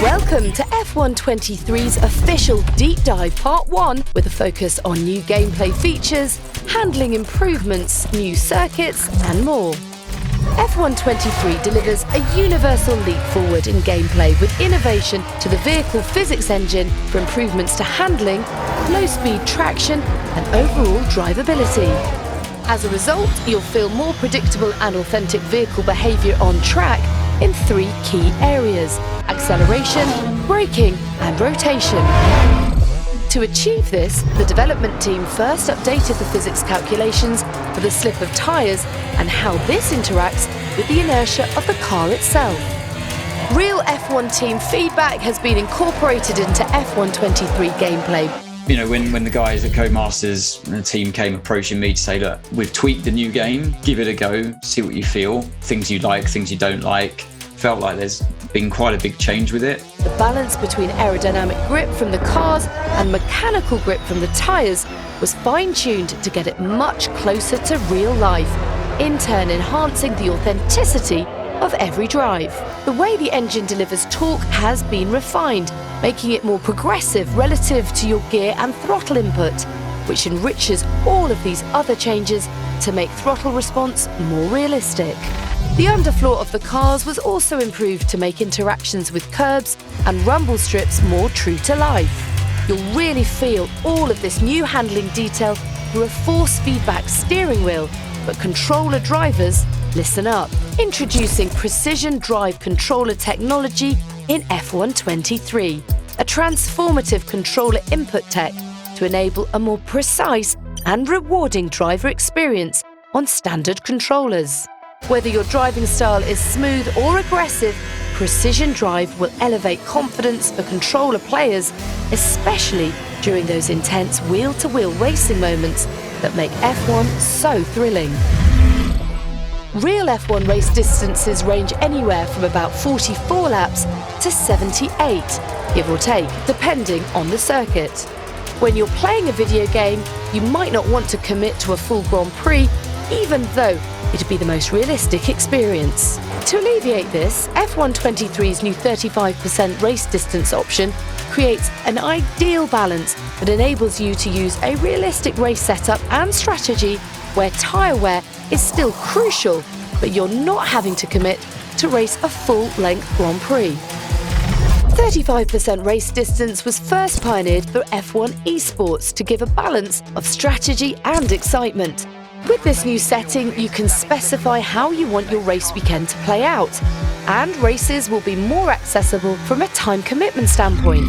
Welcome to F123's official Deep Dive Part 1 with a focus on new gameplay features, handling improvements, new circuits and more. F123 delivers a universal leap forward in gameplay with innovation to the vehicle physics engine for improvements to handling, low-speed traction and overall drivability. As a result, you'll feel more predictable and authentic vehicle behaviour on track in 3 key areas: acceleration, braking and rotation. To achieve this, the development team first updated the physics calculations for the slip of tyres and how this interacts with the inertia of the car itself. Real F1 team feedback has been incorporated into F123 gameplay. You know, when the guys at Codemasters and the team came approaching me to say, look, we've tweaked the new game, give it a go, see what you feel, things you like, things you don't like. Felt like there's been quite a big change with it. The balance between aerodynamic grip from the cars and mechanical grip from the tyres was fine-tuned to get it much closer to real life, in turn enhancing the authenticity of every drive. The way the engine delivers torque has been refined, making it more progressive relative to your gear and throttle input, which enriches all of these other changes to make throttle response more realistic. The underfloor of the cars was also improved to make interactions with curbs and rumble strips more true to life. You'll really feel all of this new handling detail through a force feedback steering wheel, but controller drivers, listen up. Introducing Precision Drive Controller technology in F123, a transformative controller input tech to enable a more precise and rewarding driver experience on standard controllers. Whether your driving style is smooth or aggressive, Precision Drive will elevate confidence for controller players, especially during those intense wheel-to-wheel racing moments that make F1 so thrilling. Real F1 race distances range anywhere from about 44 laps to 78, give or take, depending on the circuit. When you're playing a video game, you might not want to commit to a full Grand Prix, even though it'd be the most realistic experience. To alleviate this, F123's new 35% race distance option creates an ideal balance that enables you to use a realistic race setup and strategy where tyre wear is still crucial, but you're not having to commit to race a full-length Grand Prix. 35% race distance was first pioneered for F1 eSports to give a balance of strategy and excitement. With this new setting, you can specify how you want your race weekend to play out, and races will be more accessible from a time commitment standpoint.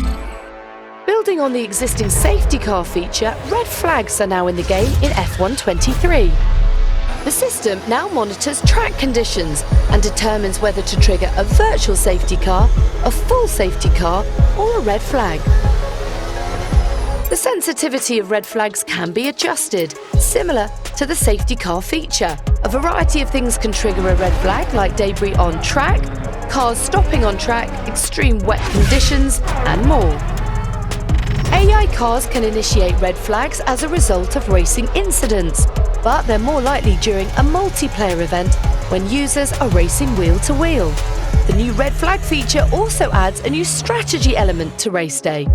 Building on the existing safety car feature, red flags are now in the game in F123. The system now monitors track conditions and determines whether to trigger a virtual safety car, a full safety car, or a red flag. The sensitivity of red flags can be adjusted, similar to the safety car feature. A variety of things can trigger a red flag, like debris on track, cars stopping on track, extreme wet conditions, and more. AI cars can initiate red flags as a result of racing incidents, but they're more likely during a multiplayer event when users are racing wheel-to-wheel. The new red flag feature also adds a new strategy element to race day.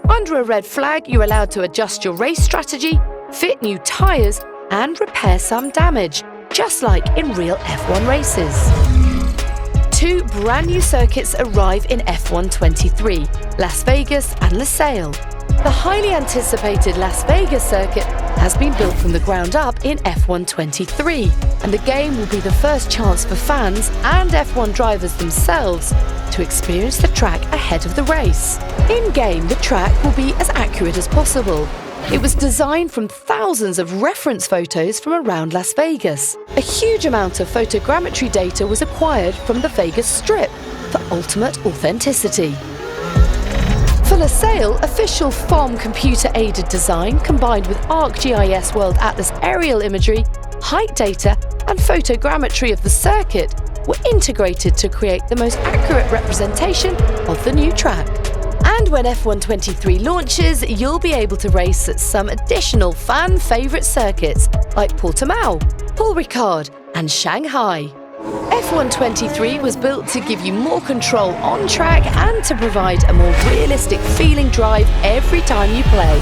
Under a red flag, you're allowed to adjust your race strategy, fit new tyres, and repair some damage, just like in real F1 races. 2 brand new circuits arrive in F123, Las Vegas and Losail. The highly anticipated Las Vegas circuit has been built from the ground up in F123, and the game will be the first chance for fans and F1 drivers themselves to experience the track ahead of the race. In-game, the track will be as accurate as possible. It was designed from thousands of reference photos from around Las Vegas. A huge amount of photogrammetry data was acquired from the Vegas Strip for ultimate authenticity. For Losail, official FOM computer-aided design combined with ArcGIS World Atlas aerial imagery, height data and photogrammetry of the circuit were integrated to create the most accurate representation of the new track. And when F123 launches, you'll be able to race at some additional fan favourite circuits like Portimao, Paul Ricard and Shanghai. F123 was built to give you more control on track and to provide a more realistic feeling drive every time you play.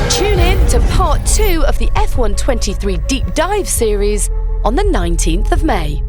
Tune in to part 2 of the F123 Deep Dive series on the 19th of May.